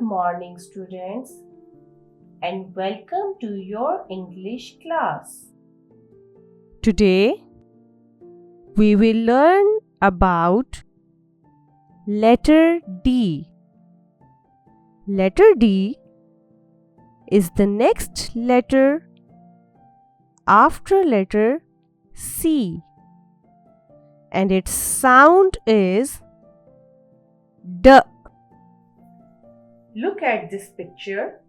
morning, students, and welcome to your English class. Today, we will learn about letter D. Letter D is the next letter after letter C, and its sound is D. Look at this picture.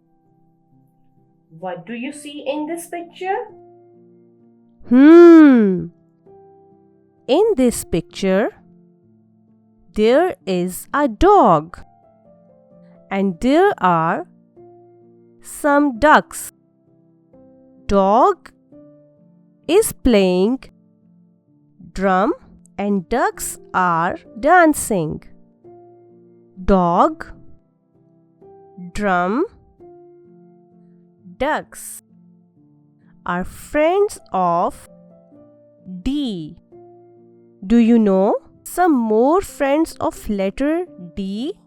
What do you see in this picture? In this picture, there is a dog and there are some ducks. Dog is playing drum and ducks are dancing. Dog, drum, ducks are friends of D. Do you know some more friends of letter D?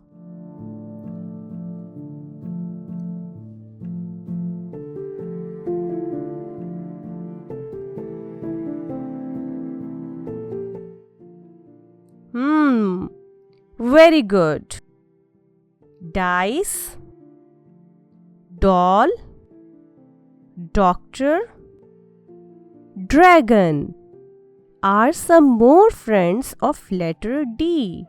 Very good. Dice, doll, doctor, dragon are some more friends of letter D.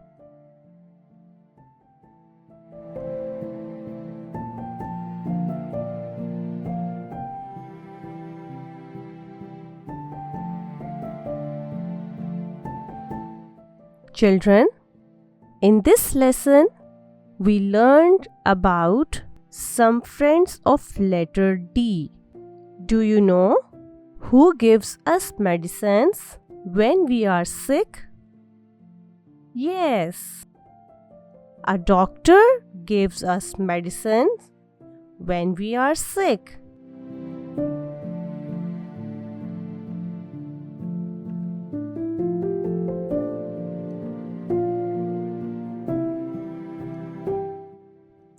Children, in this lesson, we learned about some friends of letter D. Do you know who gives us medicines when we are sick? Yes, a doctor gives us medicines when we are sick.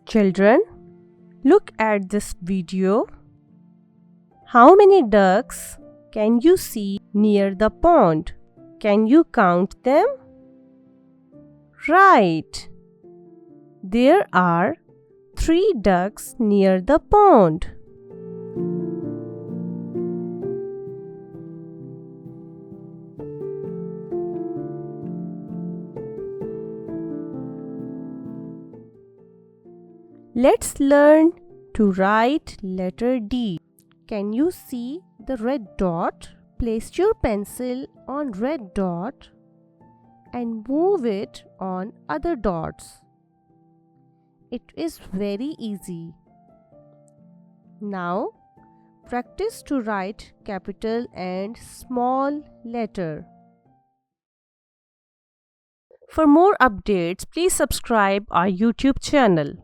Children, look at this video. How many ducks can you see near the pond? Can you count them? Right. There are 3 ducks near the pond. Let's learn to write letter D. Can you see the red dot? Place your pencil on red dot and move it on other dots. It is very easy. Now, practice to write capital and small letter. For more updates, please subscribe our YouTube channel.